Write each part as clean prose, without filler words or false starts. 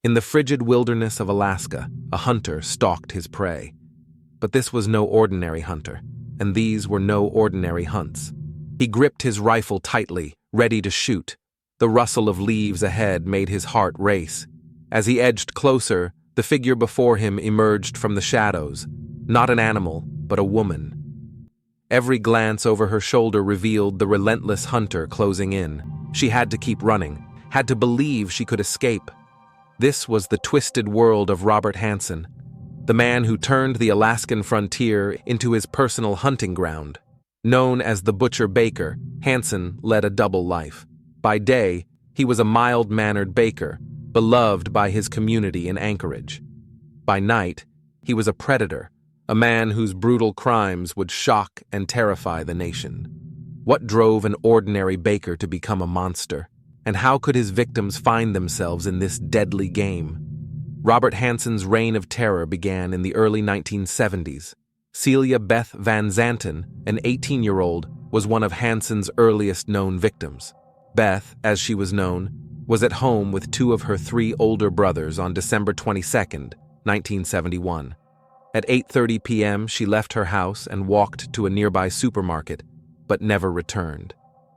In the frigid wilderness of Alaska, a hunter stalked his prey. But this was no ordinary hunter, and these were no ordinary hunts. He gripped his rifle tightly, ready to shoot. The rustle of leaves ahead made his heart race. As he edged closer, the figure before him emerged from the shadows, not an animal, but a woman. Every glance over her shoulder revealed the relentless hunter closing in. She had to keep running, had to believe she could escape. This was the twisted world of Robert Hansen, the man who turned the Alaskan frontier into his personal hunting ground. Known as the Butcher Baker, Hansen led a double life. By day, he was a mild-mannered baker, beloved by his community in Anchorage. By night, he was a predator, a man whose brutal crimes would shock and terrify the nation. What drove an ordinary baker to become a monster? And how could his victims find themselves in this deadly game? Robert Hansen's reign of terror began in the early 1970s. Celia Beth Van Zanten, an 18-year-old, was one of Hansen's earliest known victims. Beth, as she was known, was at home with two of her three older brothers on December 22, 1971. At 8:30 p.m., she left her house and walked to a nearby supermarket, but never returned.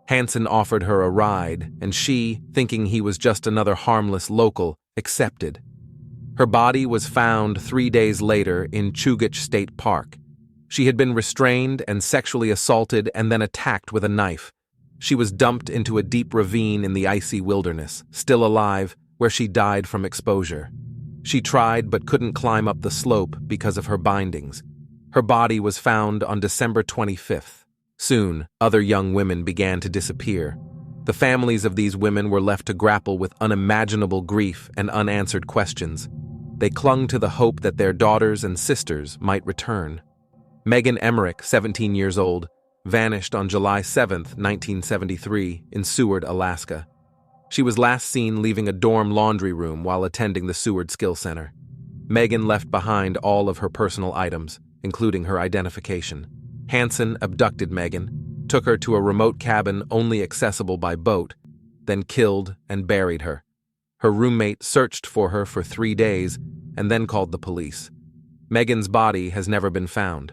Hansen offered her a ride, and she, thinking he was just another harmless local, accepted. Her body was found 3 days later in Chugach State Park. She had been restrained and sexually assaulted and then attacked with a knife. She was dumped into a deep ravine in the icy wilderness, still alive, where she died from exposure. She tried but couldn't climb up the slope because of her bindings. Her body was found on December 25th. Soon, other young women began to disappear. The families of these women were left to grapple with unimaginable grief and unanswered questions. They clung to the hope that their daughters and sisters might return. Megan Emmerich, 17 years old, vanished on July 7, 1973, in Seward, Alaska. She was last seen leaving a dorm laundry room while attending the Seward Skill Center. Megan left behind all of her personal items, including her identification. Hansen abducted Megan, took her to a remote cabin only accessible by boat, then killed and buried her. Her roommate searched for her for 3 days and then called the police. Megan's body has never been found.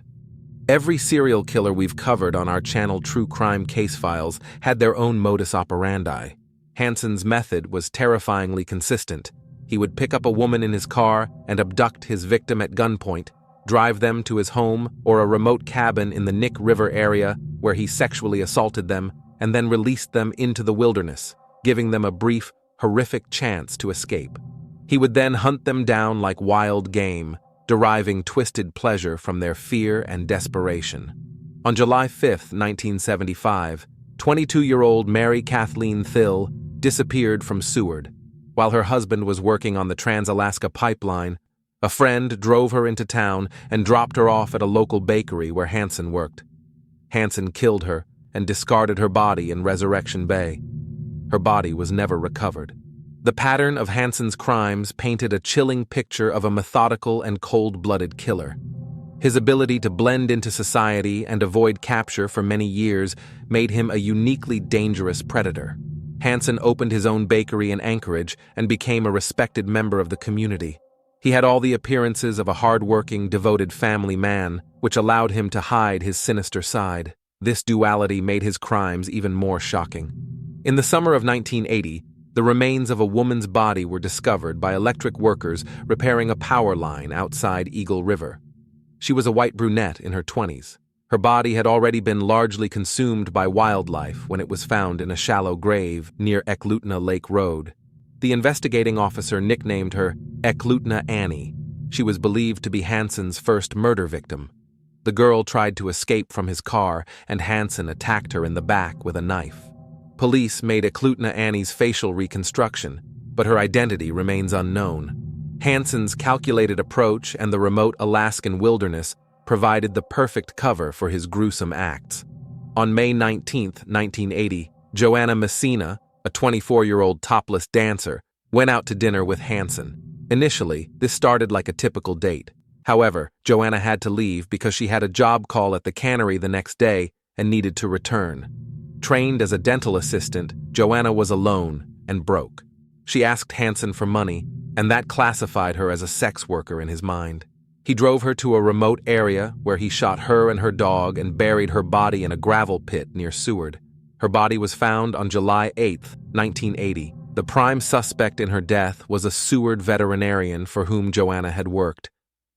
Every serial killer we've covered on our channel True Crime Case Files had their own modus operandi. Hansen's method was terrifyingly consistent. He would pick up a woman in his car and abduct his victim at gunpoint, drive them to his home or a remote cabin in the Nick River area where he sexually assaulted them, and then released them into the wilderness, giving them a brief, horrific chance to escape. He would then hunt them down like wild game, deriving twisted pleasure from their fear and desperation. On July 5, 1975, 22-year-old Mary Kathleen Thill disappeared from Seward. While her husband was working on the Trans-Alaska Pipeline, a friend drove her into town and dropped her off at a local bakery where Hansen worked. Hansen killed her and discarded her body in Resurrection Bay. Her body was never recovered. The pattern of Hansen's crimes painted a chilling picture of a methodical and cold-blooded killer. His ability to blend into society and avoid capture for many years made him a uniquely dangerous predator. Hansen opened his own bakery in Anchorage and became a respected member of the community. He had all the appearances of a hard-working, devoted family man, which allowed him to hide his sinister side. This duality made his crimes even more shocking. In the summer of 1980, the remains of a woman's body were discovered by electric workers repairing a power line outside Eagle River. She was a white brunette in her 20s. Her body had already been largely consumed by wildlife when it was found in a shallow grave near Eklutna Lake Road. The investigating officer nicknamed her Eklutna Annie. She was believed to be Hansen's first murder victim. The girl tried to escape from his car, and Hansen attacked her in the back with a knife. Police made Eklutna Annie's facial reconstruction, but her identity remains unknown. Hansen's calculated approach and the remote Alaskan wilderness provided the perfect cover for his gruesome acts. On May 19, 1980, Joanna Messina, a 24-year-old topless dancer, went out to dinner with Hansen. Initially, this started like a typical date. However, Joanna had to leave because she had a job call at the cannery the next day and needed to return. Trained as a dental assistant, Joanna was alone and broke. She asked Hansen for money, and that classified her as a sex worker in his mind. He drove her to a remote area where he shot her and her dog and buried her body in a gravel pit near Seward. Her body was found on July 8, 1980. The prime suspect in her death was a Seward veterinarian for whom Joanna had worked.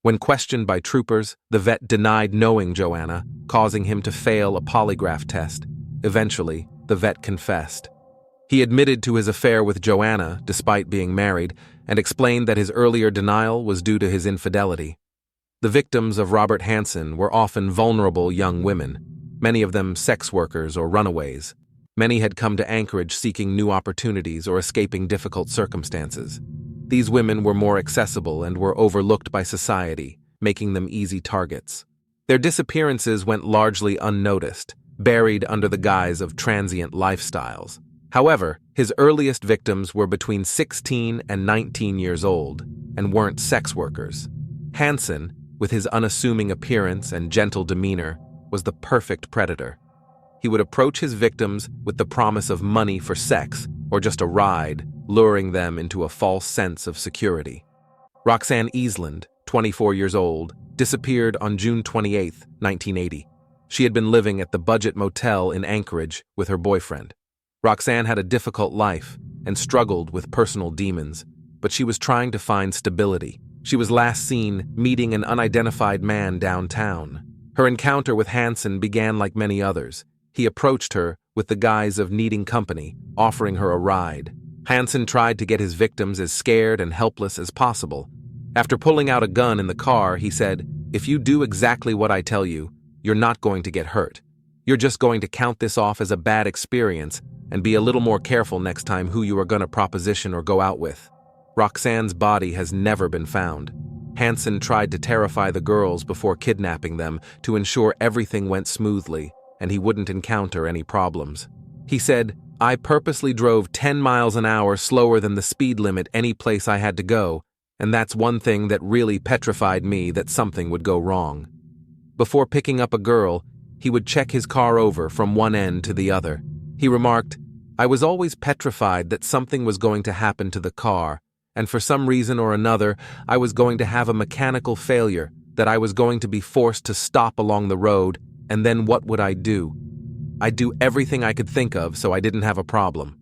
When questioned by troopers, the vet denied knowing Joanna, causing him to fail a polygraph test. Eventually, the vet confessed. He admitted to his affair with Joanna, despite being married, and explained that his earlier denial was due to his infidelity. The victims of Robert Hansen were often vulnerable young women, many of them sex workers or runaways. Many had come to Anchorage seeking new opportunities or escaping difficult circumstances. These women were more accessible and were overlooked by society, making them easy targets. Their disappearances went largely unnoticed, buried under the guise of transient lifestyles. However, his earliest victims were between 16 and 19 years old and weren't sex workers. Hansen, with his unassuming appearance and gentle demeanor, was the perfect predator. He would approach his victims with the promise of money for sex or just a ride, luring them into a false sense of security. Roxanne Eastland, 24 years old, disappeared on June 28, 1980. She had been living at the Budget Motel in Anchorage with her boyfriend. Roxanne had a difficult life and struggled with personal demons, but she was trying to find stability. She was last seen meeting an unidentified man downtown. Her encounter with Hansen began like many others. He approached her with the guise of needing company, offering her a ride. Hansen tried to get his victims as scared and helpless as possible. After pulling out a gun in the car, he said, "If you do exactly what I tell you, you're not going to get hurt. You're just going to count this off as a bad experience and be a little more careful next time who you are going to proposition or go out with." Roxanne's body has never been found. Hansen tried to terrify the girls before kidnapping them to ensure everything went smoothly and he wouldn't encounter any problems. He said, "I purposely drove 10 miles an hour slower than the speed limit any place I had to go, and that's one thing that really petrified me that something would go wrong." Before picking up a girl, he would check his car over from one end to the other. He remarked, "I was always petrified that something was going to happen to the car, and for some reason or another, I was going to have a mechanical failure, that I was going to be forced to stop along the road, and then what would I do? I'd do everything I could think of so I didn't have a problem."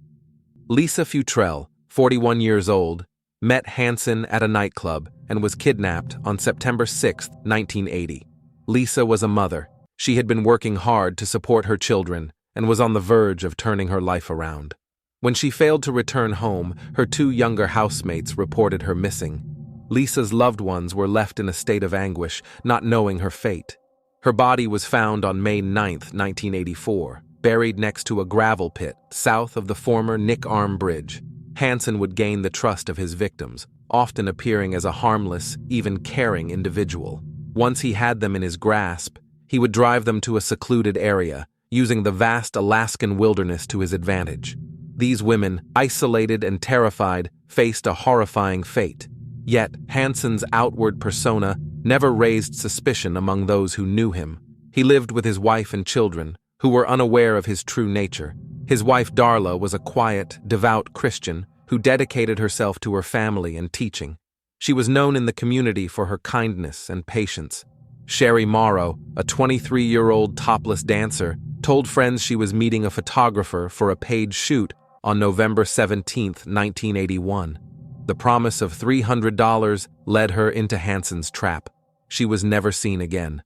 Lisa Futrell, 41 years old, met Hansen at a nightclub and was kidnapped on September 6, 1980. Lisa was a mother. She had been working hard to support her children and was on the verge of turning her life around. When she failed to return home, her 2 younger housemates reported her missing. Lisa's loved ones were left in a state of anguish, not knowing her fate. Her body was found on May 9, 1984, buried next to a gravel pit south of the former Nick Arm Bridge. Hansen would gain the trust of his victims, often appearing as a harmless, even caring individual. Once he had them in his grasp, he would drive them to a secluded area, using the vast Alaskan wilderness to his advantage. These women, isolated and terrified, faced a horrifying fate. Yet, Hansen's outward persona never raised suspicion among those who knew him. He lived with his wife and children, who were unaware of his true nature. His wife Darla was a quiet, devout Christian who dedicated herself to her family and teaching. She was known in the community for her kindness and patience. Sherry Morrow, a 23-year-old topless dancer, told friends she was meeting a photographer for a paid shoot on November 17, 1981. The promise of $300 led her into Hansen's trap. She was never seen again.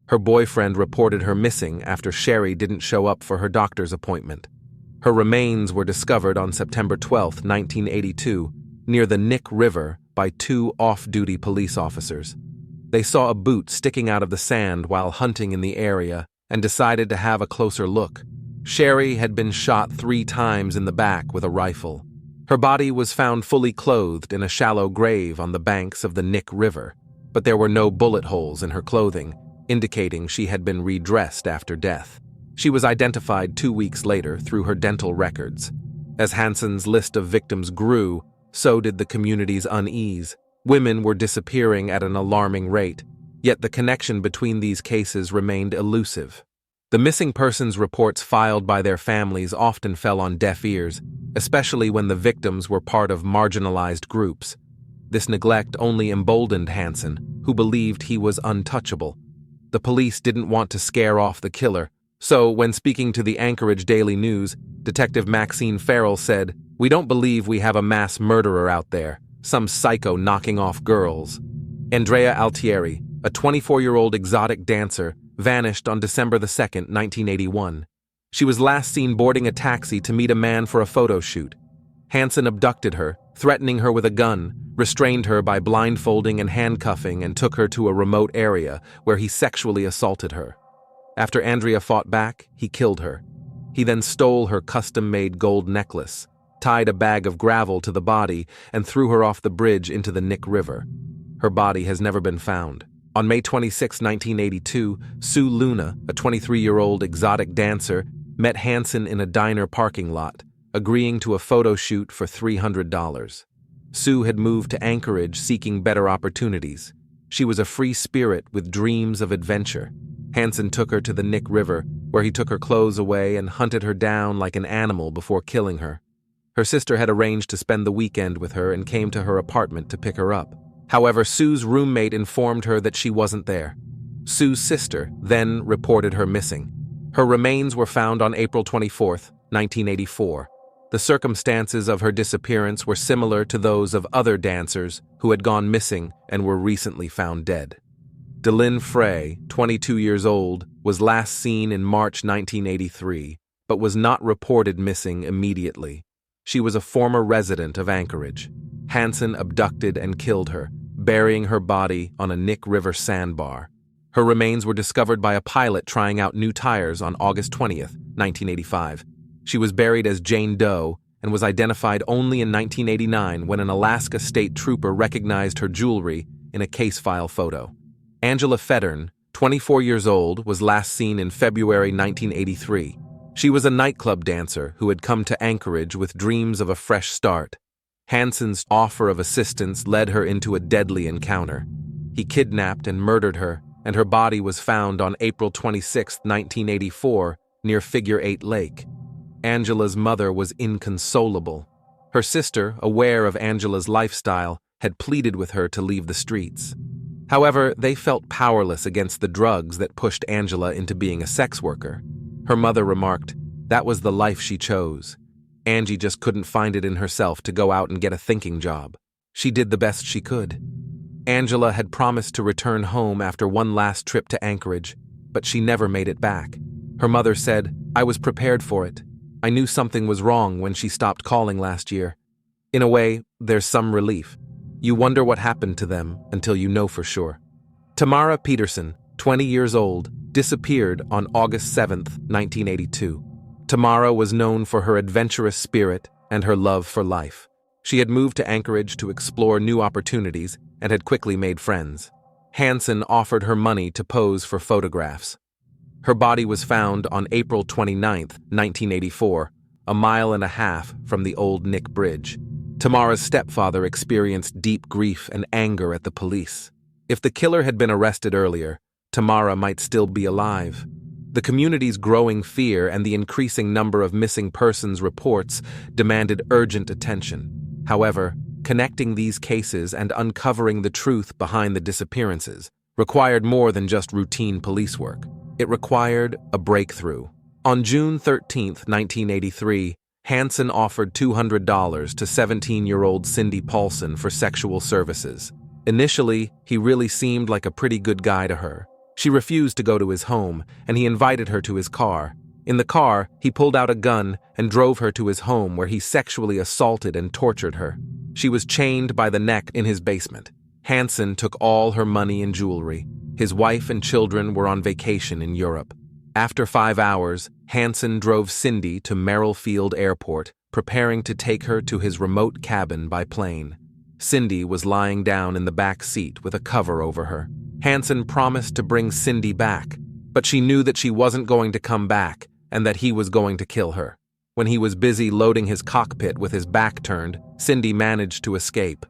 Her boyfriend reported her missing after Sherry didn't show up for her doctor's appointment. Her remains were discovered on September 12, 1982, near the Nick River by 2 off-duty police officers. They saw a boot sticking out of the sand while hunting in the area and decided to have a closer look. Sherry had been shot 3 times in the back with a rifle. Her body was found fully clothed in a shallow grave on the banks of the Nick River, but there were no bullet holes in her clothing, indicating she had been redressed after death. She was identified 2 weeks later through her dental records. As Hansen's list of victims grew, so did the community's unease. Women were disappearing at an alarming rate, yet the connection between these cases remained elusive. The missing persons reports filed by their families often fell on deaf ears, especially when the victims were part of marginalized groups. This neglect only emboldened Hansen, who believed he was untouchable. The police didn't want to scare off the killer, so when speaking to the Anchorage Daily News, Detective Maxine Farrell said, "We don't believe we have a mass murderer out there, some psycho knocking off girls." Andrea Altieri, a 24-year-old exotic dancer, vanished on December 2, 1981. She was last seen boarding a taxi to meet a man for a photo shoot. Hansen abducted her, threatening her with a gun, restrained her by blindfolding and handcuffing, and took her to a remote area where he sexually assaulted her. After Andrea fought back, he killed her. He then stole her custom-made gold necklace, tied a bag of gravel to the body, and threw her off the bridge into the Nick River. Her body has never been found. On May 26, 1982, Sue Luna, a 23-year-old exotic dancer, met Hansen in a diner parking lot, agreeing to a photo shoot for $300. Sue had moved to Anchorage seeking better opportunities. She was a free spirit with dreams of adventure. Hansen took her to the Nick River, where he took her clothes away and hunted her down like an animal before killing her. Her sister had arranged to spend the weekend with her and came to her apartment to pick her up. However, Sue's roommate informed her that she wasn't there. Sue's sister then reported her missing. Her remains were found on April 24, 1984. The circumstances of her disappearance were similar to those of other dancers who had gone missing and were recently found dead. Delynn Frey, 22 years old, was last seen in March 1983, but was not reported missing immediately. She was a former resident of Anchorage. Hansen abducted and killed her, burying her body on a Nick River sandbar. Her remains were discovered by a pilot trying out new tires on August 20, 1985. She was buried as Jane Doe and was identified only in 1989 when an Alaska state trooper recognized her jewelry in a case file photo. Angela Federn, 24 years old, was last seen in February 1983. She was a nightclub dancer who had come to Anchorage with dreams of a fresh start. Hansen's offer of assistance led her into a deadly encounter. He kidnapped and murdered her, and her body was found on April 26, 1984, near Figure 8 Lake. Angela's mother was inconsolable. Her sister, aware of Angela's lifestyle, had pleaded with her to leave the streets. However, they felt powerless against the drugs that pushed Angela into being a sex worker. Her mother remarked, "That was the life she chose. Angie just couldn't find it in herself to go out and get a thinking job. She did the best she could." Angela had promised to return home after one last trip to Anchorage, but she never made it back. Her mother said, "I was prepared for it. I knew something was wrong when she stopped calling last year." In a way, there's some relief. You wonder what happened to them until you know for sure. Tamara Peterson, 20 years old, disappeared on August 7, 1982. Tamara was known for her adventurous spirit and her love for life. She had moved to Anchorage to explore new opportunities and had quickly made friends. Hansen offered her money to pose for photographs. Her body was found on April 29, 1984, a mile and a half from the old Nick Bridge. Tamara's stepfather experienced deep grief and anger at the police. If the killer had been arrested earlier, Tamara might still be alive. The community's growing fear and the increasing number of missing persons reports demanded urgent attention. However, connecting these cases and uncovering the truth behind the disappearances required more than just routine police work. It required a breakthrough. On June 13, 1983, Hansen offered $200 to 17-year-old Cindy Paulson for sexual services. Initially, he really seemed like a pretty good guy to her. She refused to go to his home, and he invited her to his car. In the car, he pulled out a gun and drove her to his home where he sexually assaulted and tortured her. She was chained by the neck in his basement. Hansen took all her money and jewelry. His wife and children were on vacation in Europe. After 5 hours, Hansen drove Cindy to Merrill Field Airport, preparing to take her to his remote cabin by plane. Cindy was lying down in the back seat with a cover over her. Hansen promised to bring Cindy back, but she knew that she wasn't going to come back and that he was going to kill her. When he was busy loading his cockpit with his back turned, Cindy managed to escape.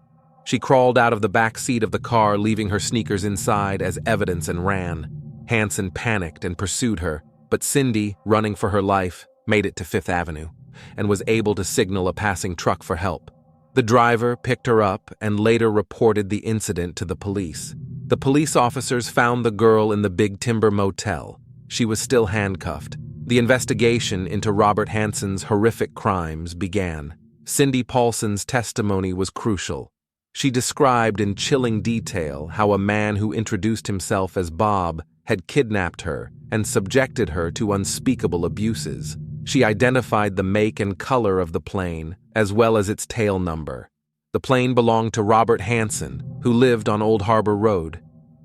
She crawled out of the back seat of the car, leaving her sneakers inside as evidence, and ran. Hansen panicked and pursued her, but Cindy, running for her life, made it to Fifth Avenue and was able to signal a passing truck for help. The driver picked her up and later reported the incident to the police. The police officers found the girl in the Big Timber Motel. She was still handcuffed. The investigation into Robert Hansen's horrific crimes began. Cindy Paulson's testimony was crucial. She described in chilling detail how a man who introduced himself as Bob had kidnapped her and subjected her to unspeakable abuses. She identified the make and color of the plane, as well as its tail number. The plane belonged to Robert Hansen, who lived on Old Harbor Road.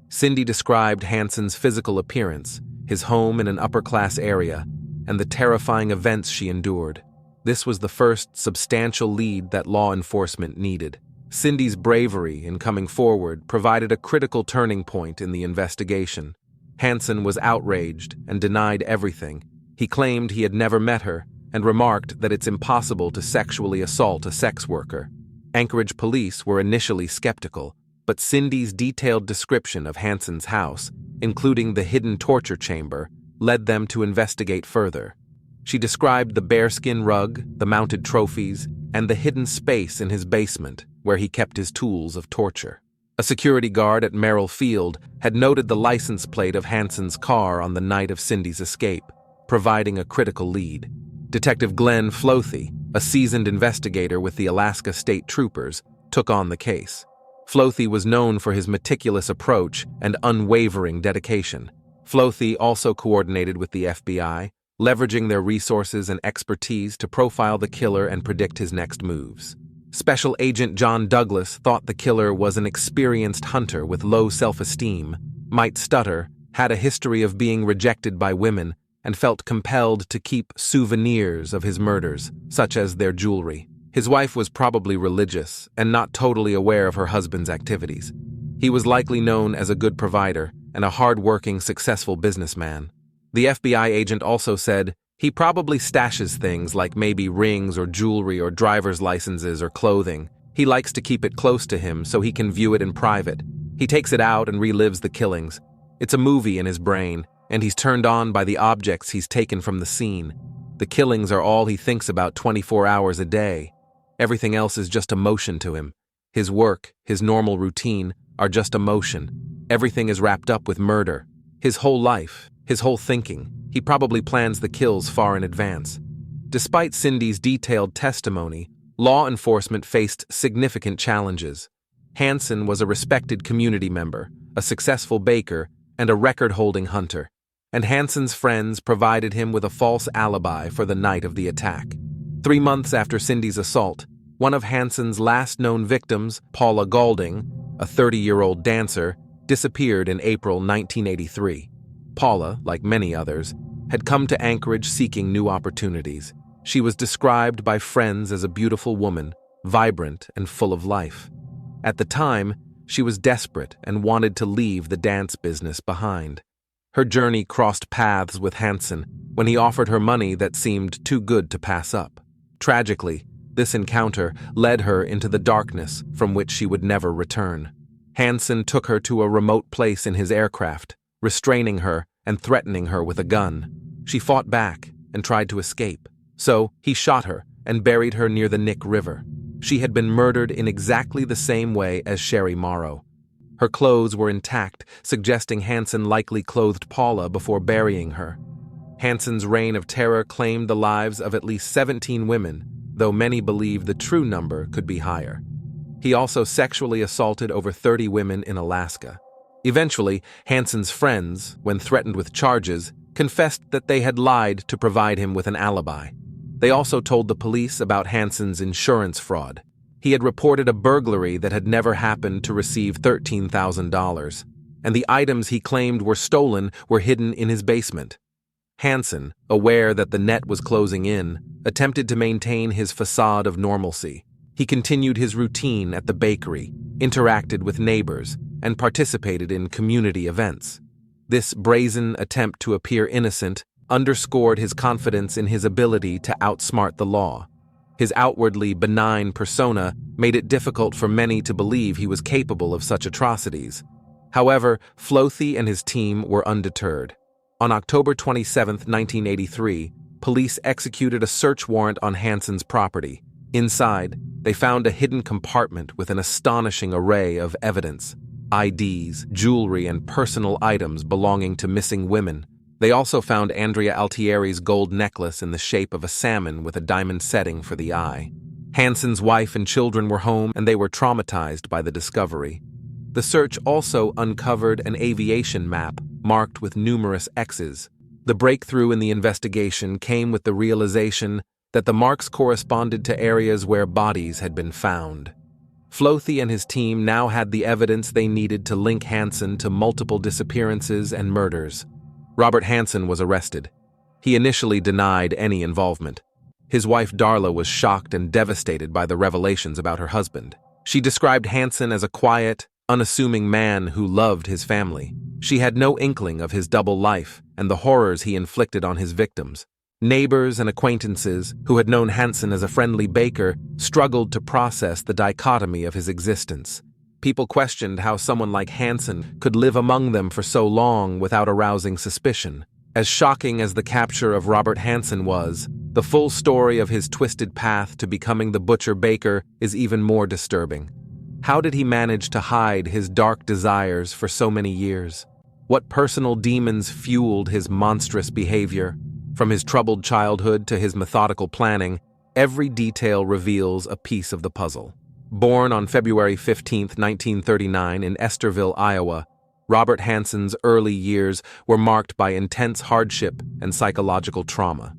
Cindy described Hansen's physical appearance, his home in an upper-class area, and the terrifying events she endured. This was the first substantial lead that law enforcement needed. Cindy's bravery in coming forward provided a critical turning point in the investigation. Hansen was outraged and denied everything. He claimed he had never met her and remarked that it's impossible to sexually assault a sex worker. Anchorage police were initially skeptical, but Cindy's detailed description of Hansen's house, including the hidden torture chamber, led them to investigate further. She described the bearskin rug, the mounted trophies, and the hidden space in his basement where he kept his tools of torture. A security guard at Merrill Field had noted the license plate of Hansen's car on the night of Cindy's escape, providing a critical lead. Detective Glenn Floethy, a seasoned investigator with the Alaska State Troopers, took on the case. Floethy was known for his meticulous approach and unwavering dedication. Floethy also coordinated with the FBI, leveraging their resources and expertise to profile the killer and predict his next moves. Special Agent John Douglas thought the killer was an experienced hunter with low self-esteem, might stutter, had a history of being rejected by women, and felt compelled to keep souvenirs of his murders, such as their jewelry. His wife was probably religious and not totally aware of her husband's activities. He was likely known as a good provider and a hard-working, successful businessman. The FBI agent also said, "He probably stashes things like maybe rings or jewelry or driver's licenses or clothing. He likes to keep it close to him so he can view it in private. He takes it out and relives the killings. It's a movie in his brain, and he's turned on by the objects he's taken from the scene. The killings are all he thinks about 24 hours a day. Everything else is just emotion to him. His work, his normal routine, are just emotion. Everything is wrapped up with murder. His whole life, his whole thinking. He probably plans the kills far in advance." Despite Cindy's detailed testimony, law enforcement faced significant challenges. Hansen was a respected community member, a successful baker, and a record-holding hunter, and Hansen's friends provided him with a false alibi for the night of the attack. 3 months after Cindy's assault, one of Hansen's last known victims, Paula Gaulding, a 30-year-old dancer, disappeared in April 1983. Paula, like many others, had come to Anchorage seeking new opportunities. She was described by friends as a beautiful woman, vibrant and full of life. At the time, she was desperate and wanted to leave the dance business behind. Her journey crossed paths with Hansen when he offered her money that seemed too good to pass up. Tragically, this encounter led her into the darkness from which she would never return. Hansen took her to a remote place in his aircraft, restraining her and threatening her with a gun. She fought back and tried to escape. So he shot her and buried her near the Nick River. She had been murdered in exactly the same way as Sherry Morrow. Her clothes were intact, suggesting Hansen likely clothed Paula before burying her. Hansen's reign of terror claimed the lives of at least 17 women, though many believe the true number could be higher. He also sexually assaulted over 30 women in Alaska. Eventually, Hansen's friends, when threatened with charges, confessed that they had lied to provide him with an alibi. They also told the police about Hansen's insurance fraud. He had reported a burglary that had never happened to receive $13,000, and the items he claimed were stolen were hidden in his basement. Hansen, aware that the net was closing in, attempted to maintain his facade of normalcy. He continued his routine at the bakery, interacted with neighbors, and participated in community events. This brazen attempt to appear innocent underscored his confidence in his ability to outsmart the law. His outwardly benign persona made it difficult for many to believe he was capable of such atrocities. However, Floethy and his team were undeterred. On October 27, 1983, police executed a search warrant on Hansen's property. Inside, they found a hidden compartment with an astonishing array of evidence: IDs, jewelry, and personal items belonging to missing women. They also found Andrea Altieri's gold necklace in the shape of a salmon with a diamond setting for the eye. Hansen's wife and children were home, and they were traumatized by the discovery. The search also uncovered an aviation map marked with numerous X's. The breakthrough in the investigation came with the realization that the marks corresponded to areas where bodies had been found. Flothi and his team now had the evidence they needed to link Hansen to multiple disappearances and murders. Robert Hansen was arrested. He initially denied any involvement. His wife Darla was shocked and devastated by the revelations about her husband. She described Hansen as a quiet, unassuming man who loved his family. She had no inkling of his double life and the horrors he inflicted on his victims. Neighbors and acquaintances who had known Hansen as a friendly baker struggled to process the dichotomy of his existence. People questioned how someone like Hansen could live among them for so long without arousing suspicion. As shocking as the capture of Robert Hansen was, the full story of his twisted path to becoming the butcher baker is even more disturbing. How did he manage to hide his dark desires for so many years? What personal demons fueled his monstrous behavior? From his troubled childhood to his methodical planning, every detail reveals a piece of the puzzle. Born on February 15, 1939 in Esterville, Iowa, Robert Hansen's early years were marked by intense hardship and psychological trauma.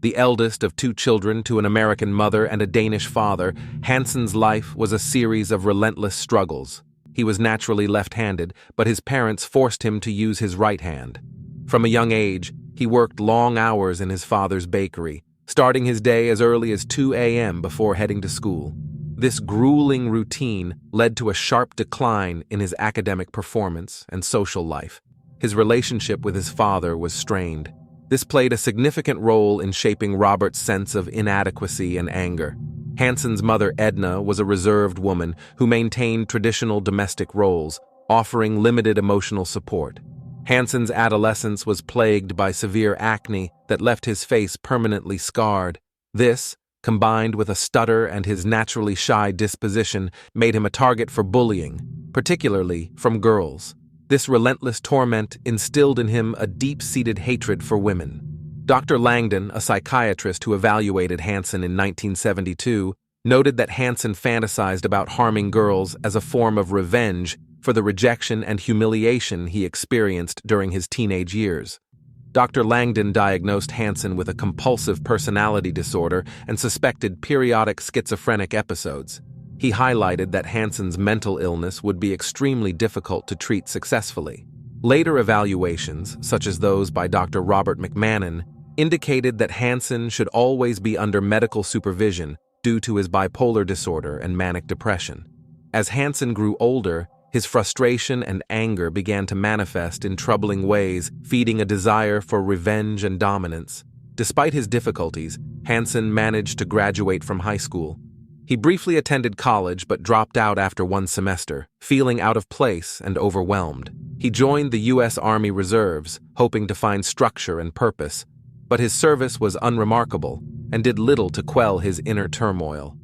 The eldest of two children to an American mother and a Danish father, Hansen's life was a series of relentless struggles. He was naturally left-handed, but his parents forced him to use his right hand. From a young age, he worked long hours in his father's bakery, starting his day as early as 2 a.m. before heading to school. This grueling routine led to a sharp decline in his academic performance and social life. His relationship with his father was strained. This played a significant role in shaping Robert's sense of inadequacy and anger. Hansen's mother, Edna, was a reserved woman who maintained traditional domestic roles, offering limited emotional support. Hansen's adolescence was plagued by severe acne that left his face permanently scarred. This, combined with a stutter and his naturally shy disposition, made him a target for bullying, particularly from girls. This relentless torment instilled in him a deep-seated hatred for women. Dr. Langdon, a psychiatrist who evaluated Hansen in 1972, noted that Hansen fantasized about harming girls as a form of revenge for the rejection and humiliation he experienced during his teenage years. Dr. Langdon diagnosed Hansen with a compulsive personality disorder and suspected periodic schizophrenic episodes. He highlighted that Hansen's mental illness would be extremely difficult to treat successfully. Later evaluations, such as those by Dr. Robert McMahon, indicated that Hansen should always be under medical supervision due to his bipolar disorder and manic depression. As Hansen grew older, his frustration and anger began to manifest in troubling ways, feeding a desire for revenge and dominance. Despite his difficulties, Hansen managed to graduate from high school. He briefly attended college but dropped out after one semester, feeling out of place and overwhelmed. He joined the U.S. Army Reserves, hoping to find structure and purpose, but his service was unremarkable and did little to quell his inner turmoil.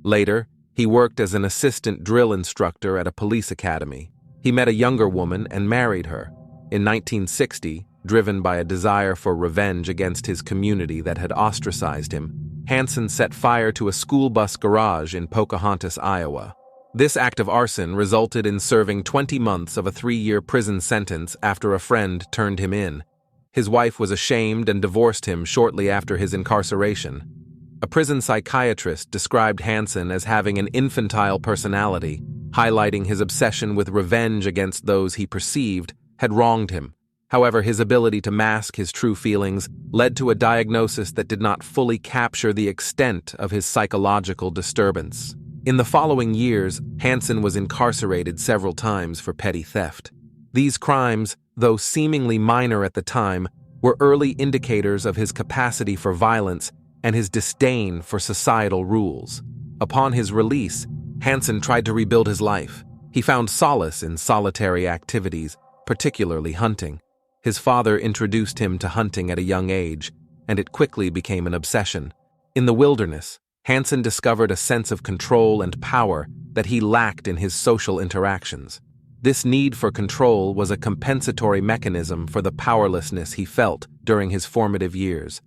Later, he worked as an assistant drill instructor at a police academy. He met a younger woman and married her. In 1960, driven by a desire for revenge against his community that had ostracized him, Hansen set fire to a school bus garage in Pocahontas, Iowa. This act of arson resulted in serving 20 months of a 3-year prison sentence after a friend turned him in. His wife was ashamed and divorced him shortly after his incarceration. A prison psychiatrist described Hansen as having an infantile personality, highlighting his obsession with revenge against those he perceived had wronged him. However, his ability to mask his true feelings led to a diagnosis that did not fully capture the extent of his psychological disturbance. In the following years, Hansen was incarcerated several times for petty theft. These crimes, though seemingly minor at the time, were early indicators of his capacity for violence and his disdain for societal rules. Upon his release, Hansen tried to rebuild his life. He found solace in solitary activities, particularly hunting. His father introduced him to hunting at a young age, and it quickly became an obsession. In the wilderness, Hansen discovered a sense of control and power that he lacked in his social interactions. This need for control was a compensatory mechanism for the powerlessness he felt during his formative years.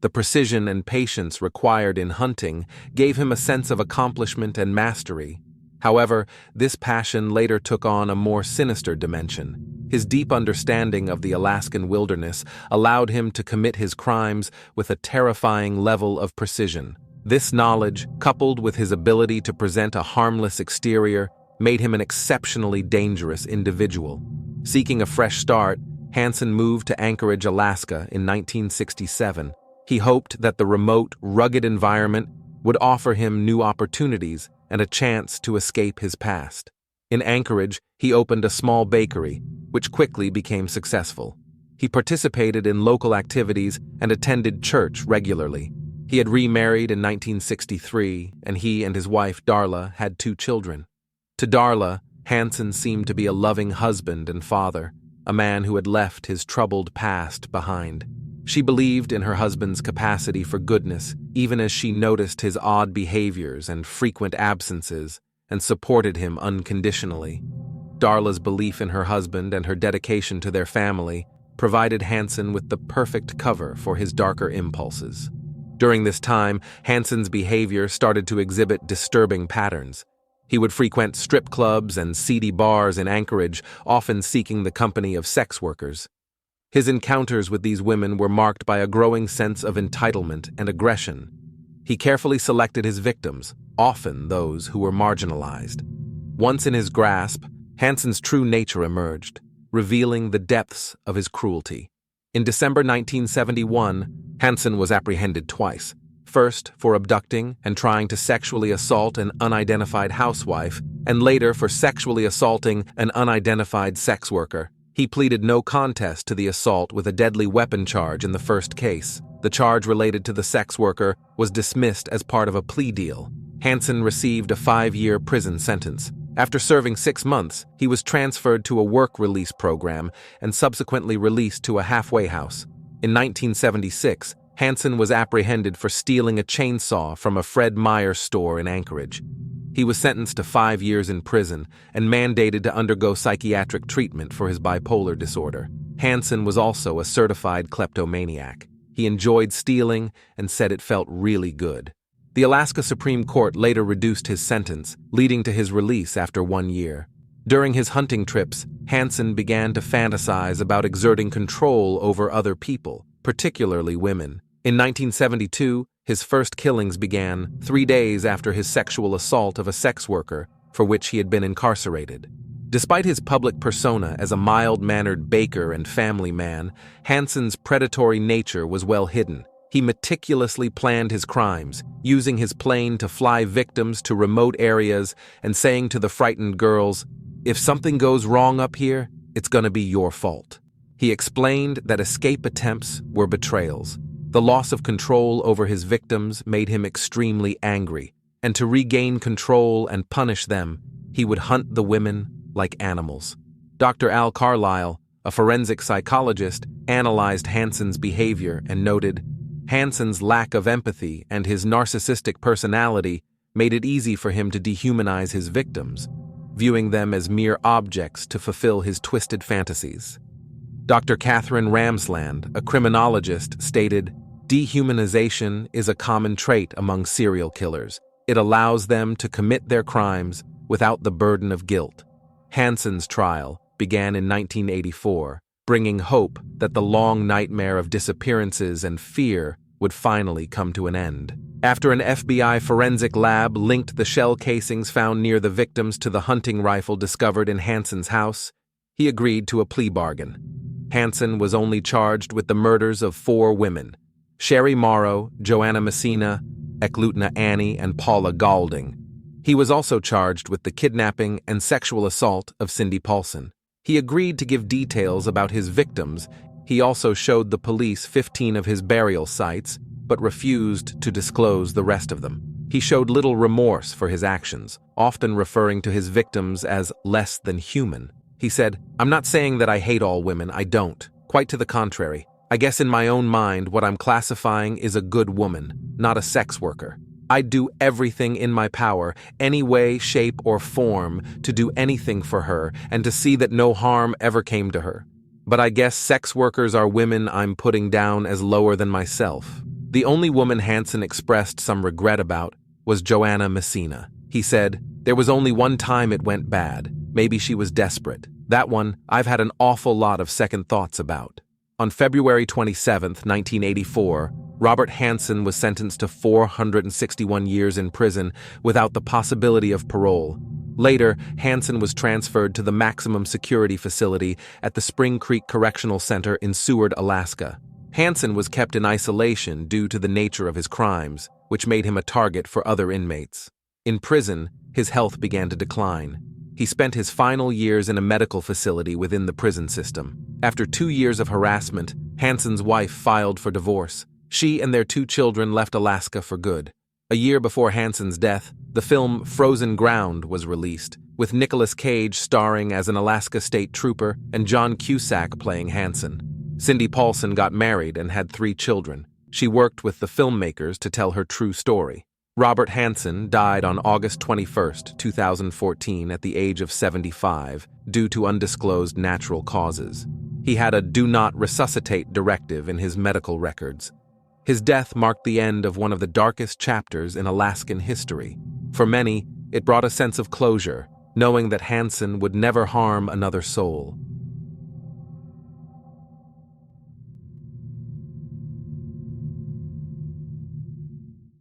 The precision and patience required in hunting gave him a sense of accomplishment and mastery. However, this passion later took on a more sinister dimension. His deep understanding of the Alaskan wilderness allowed him to commit his crimes with a terrifying level of precision. This knowledge, coupled with his ability to present a harmless exterior, made him an exceptionally dangerous individual. Seeking a fresh start, Hansen moved to Anchorage, Alaska in 1967. He hoped that the remote, rugged environment would offer him new opportunities and a chance to escape his past. In Anchorage, he opened a small bakery, which quickly became successful. He participated in local activities and attended church regularly. He had remarried in 1963, and he and his wife Darla had 2 children. To Darla, Hansen seemed to be a loving husband and father, a man who had left his troubled past behind. She believed in her husband's capacity for goodness, even as she noticed his odd behaviors and frequent absences, and supported him unconditionally. Darla's belief in her husband and her dedication to their family provided Hansen with the perfect cover for his darker impulses. During this time, Hansen's behavior started to exhibit disturbing patterns. He would frequent strip clubs and seedy bars in Anchorage, often seeking the company of sex workers. His encounters with these women were marked by a growing sense of entitlement and aggression. He carefully selected his victims, often those who were marginalized. Once in his grasp, Hansen's true nature emerged, revealing the depths of his cruelty. In December 1971, Hansen was apprehended twice. First for abducting and trying to sexually assault an unidentified housewife, and later for sexually assaulting an unidentified sex worker. He pleaded no contest to the assault with a deadly weapon charge in the first case. The charge related to the sex worker was dismissed as part of a plea deal. Hansen received a 5-year prison sentence. After serving 6 months, he was transferred to a work release program and subsequently released to a halfway house. In 1976, Hansen was apprehended for stealing a chainsaw from a Fred Meyer store in Anchorage. He was sentenced to 5 years in prison and mandated to undergo psychiatric treatment for his bipolar disorder. Hansen was also a certified kleptomaniac. He enjoyed stealing and said it felt really good. The Alaska Supreme Court later reduced his sentence, leading to his release after 1 year. During his hunting trips, Hansen began to fantasize about exerting control over other people, particularly women. In 1972, his first killings began 3 days after his sexual assault of a sex worker for which he had been incarcerated. Despite his public persona as a mild-mannered baker and family man, Hansen's predatory nature was well hidden. He meticulously planned his crimes, using his plane to fly victims to remote areas and saying to the frightened girls, "If something goes wrong up here, it's gonna be your fault." He explained that escape attempts were betrayals. The loss of control over his victims made him extremely angry, and to regain control and punish them, he would hunt the women like animals. Dr. Al Carlisle, a forensic psychologist, analyzed Hansen's behavior and noted, Hansen's lack of empathy and his narcissistic personality made it easy for him to dehumanize his victims, viewing them as mere objects to fulfill his twisted fantasies. Dr. Catherine Ramsland, a criminologist, stated, "Dehumanization is a common trait among serial killers. It allows them to commit their crimes without the burden of guilt." Hansen's trial began in 1984, bringing hope that the long nightmare of disappearances and fear would finally come to an end. After an FBI forensic lab linked the shell casings found near the victims to the hunting rifle discovered in Hansen's house, he agreed to a plea bargain. Hansen was only charged with the murders of 4 women: Sherry Morrow, Joanna Messina, Eklutna Annie, and Paula Galding. He was also charged with the kidnapping and sexual assault of Cindy Paulson. He agreed to give details about his victims. He also showed the police 15 of his burial sites, but refused to disclose the rest of them. He showed little remorse for his actions, often referring to his victims as less than human. He said, "I'm not saying that I hate all women, I don't. Quite to the contrary. I guess in my own mind what I'm classifying is a good woman, not a sex worker. I'd do everything in my power, any way, shape, or form, to do anything for her and to see that no harm ever came to her. But I guess sex workers are women I'm putting down as lower than myself. The only woman Hansen expressed some regret about was Joanna Messina. He said, "There was only one time it went bad. Maybe she was desperate. That one, I've had an awful lot of second thoughts about." On February 27, 1984, Robert Hansen was sentenced to 461 years in prison without the possibility of parole. Later, Hansen was transferred to the maximum security facility at the Spring Creek Correctional Center in Seward, Alaska. Hansen was kept in isolation due to the nature of his crimes, which made him a target for other inmates. In prison, his health began to decline. He spent his final years in a medical facility within the prison system. After 2 years of harassment, Hansen's wife filed for divorce. She and their 2 children left Alaska for good. A year before Hansen's death, the film Frozen Ground was released, with Nicolas Cage starring as an Alaska State Trooper and John Cusack playing Hansen. Cindy Paulson got married and had 3 children. She worked with the filmmakers to tell her true story. Robert Hansen died on August 21, 2014 at the age of 75 due to undisclosed natural causes. He had a "do not resuscitate" directive in his medical records. His death marked the end of one of the darkest chapters in Alaskan history. For many, it brought a sense of closure, knowing that Hansen would never harm another soul.